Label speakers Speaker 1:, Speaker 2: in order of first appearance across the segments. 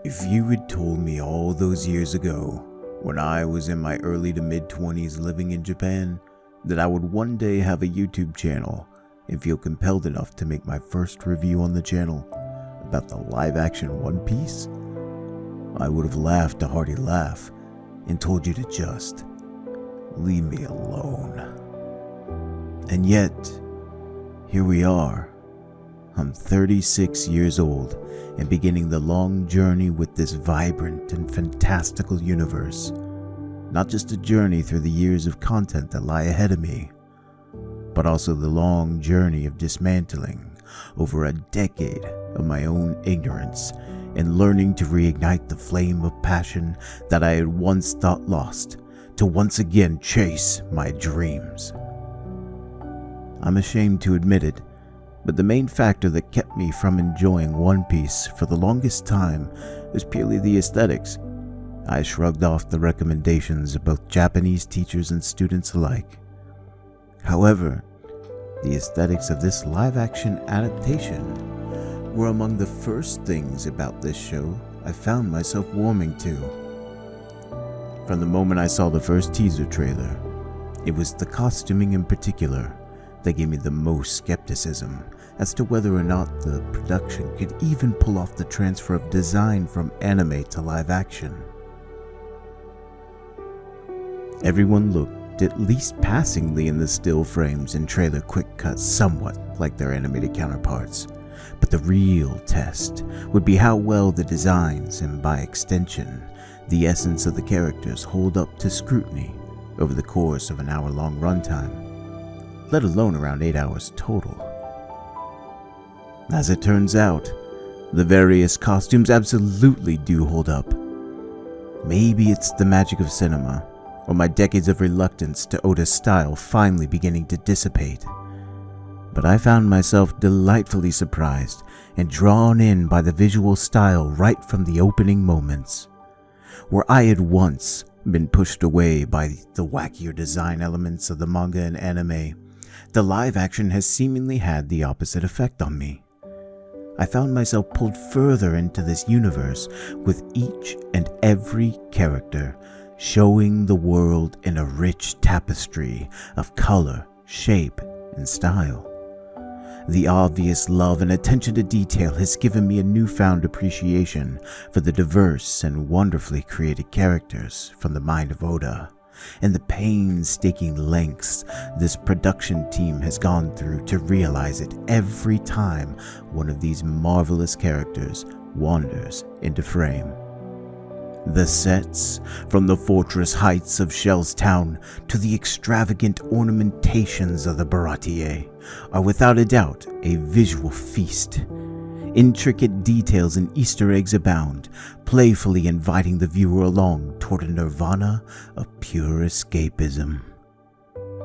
Speaker 1: If you had told me all those years ago, when I was in my early to mid-20s living in Japan, that I would one day have a YouTube channel and feel compelled enough to make my first review on the channel about the live-action One Piece, I would have laughed a hearty laugh and told you to just leave me alone. And yet, here we are. I'm 36 years old and beginning the long journey with this vibrant and fantastical universe. Not just a journey through the years of content that lie ahead of me, but also the long journey of dismantling over a decade of my own ignorance and learning to reignite the flame of passion that I had once thought lost to once again chase my dreams. I'm ashamed to admit it, but the main factor that kept me from enjoying One Piece for the longest time was purely the aesthetics. I shrugged off the recommendations of both Japanese teachers and students alike. However, the aesthetics of this live-action adaptation were among the first things about this show I found myself warming to. From the moment I saw the first teaser trailer, it was the costuming in particular that gave me the most skepticism as to whether or not the production could even pull off the transfer of design from anime to live action. Everyone looked at least passingly in the still frames and trailer quick cuts somewhat like their animated counterparts, but the real test would be how well the designs and by extension the essence of the characters hold up to scrutiny over the course of an hour-long runtime, let alone around 8 hours total. As it turns out, the various costumes absolutely do hold up. Maybe it's the magic of cinema, or my decades of reluctance to Oda's style finally beginning to dissipate. But I found myself delightfully surprised and drawn in by the visual style right from the opening moments. Where I had once been pushed away by the wackier design elements of the manga and anime, the live action has seemingly had the opposite effect on me. I found myself pulled further into this universe with each and every character showing the world in a rich tapestry of color, shape, and style. The obvious love and attention to detail has given me a newfound appreciation for the diverse and wonderfully created characters from the mind of Oda, and the painstaking lengths this production team has gone through to realize it every time one of these marvelous characters wanders into frame. The sets, from the fortress heights of Shell's Town to the extravagant ornamentations of the Baratier, are without a doubt a visual feast. Intricate details and Easter eggs abound, playfully inviting the viewer along toward a nirvana of pure escapism.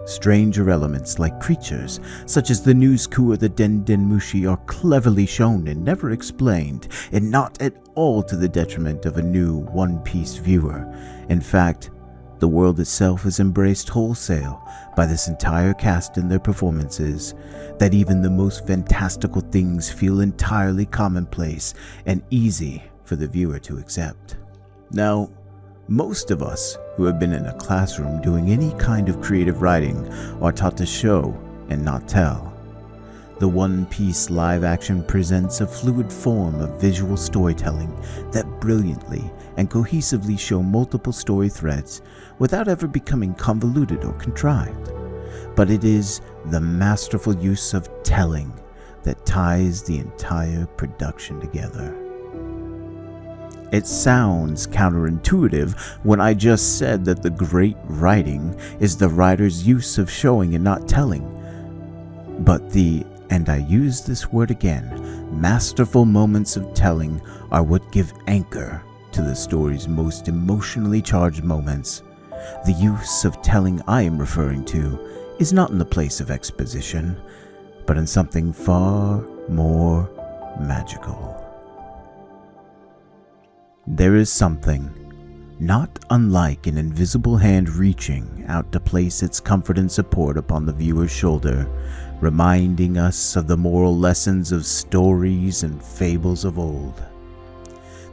Speaker 1: Stranger elements like creatures such as the Nuzku or the Dendenmushi are cleverly shown and never explained, and not at all to the detriment of a new One Piece viewer. In fact, the world itself is embraced wholesale by this entire cast in their performances, that even the most fantastical things feel entirely commonplace and easy for the viewer to accept. Now, most of us who have been in a classroom doing any kind of creative writing are taught to show and not tell. The One Piece live action presents a fluid form of visual storytelling that brilliantly and cohesively show multiple story threads without ever becoming convoluted or contrived. But it is the masterful use of telling that ties the entire production together. It sounds counterintuitive when I just said that the great writing is the writer's use of showing and not telling. But the, and I use this word again, masterful moments of telling are what give anchor to the story's most emotionally charged moments. The use of telling I am referring to is not in the place of exposition, but in something far more magical. There is something, not unlike an invisible hand reaching out to place its comfort and support upon the viewer's shoulder, reminding us of the moral lessons of stories and fables of old.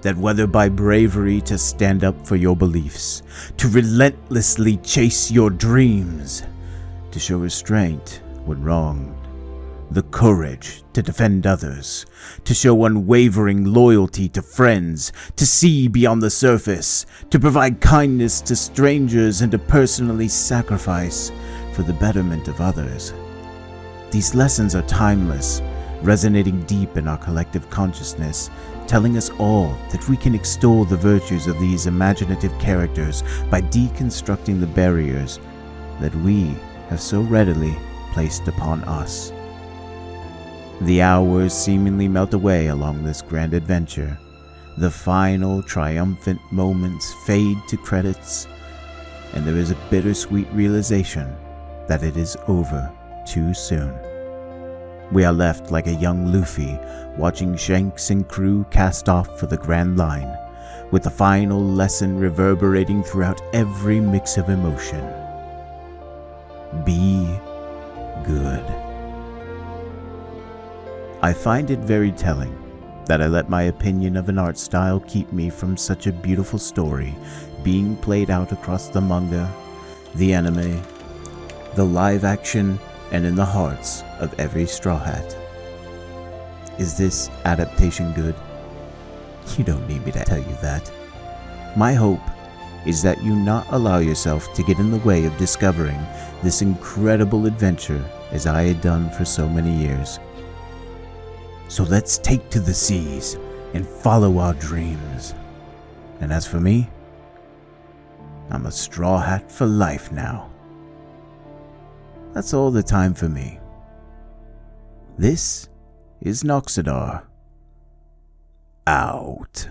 Speaker 1: that whether by bravery to stand up for your beliefs, to relentlessly chase your dreams, to show restraint when wronged, the courage to defend others, to show unwavering loyalty to friends, to see beyond the surface, to provide kindness to strangers, and to personally sacrifice for the betterment of others. These lessons are timeless, resonating deep in our collective consciousness, telling us all that we can extol the virtues of these imaginative characters by deconstructing the barriers that we have so readily placed upon us. The hours seemingly melt away along this grand adventure. The final triumphant moments fade to credits, and there is a bittersweet realization that it is over too soon. We are left like a young Luffy, watching Shanks and crew cast off for the Grand Line, with the final lesson reverberating throughout every mix of emotion. Be good. I find it very telling that I let my opinion of an art style keep me from such a beautiful story being played out across the manga, the anime, the live action, and in the hearts of every Straw Hat. Is this adaptation good? You don't need me to tell you that. My hope is that you not allow yourself to get in the way of discovering this incredible adventure as I had done for so many years. So let's take to the seas and follow our dreams. And as for me, I'm a Straw Hat for life now. That's all the time for me. This is Noxidar. Out.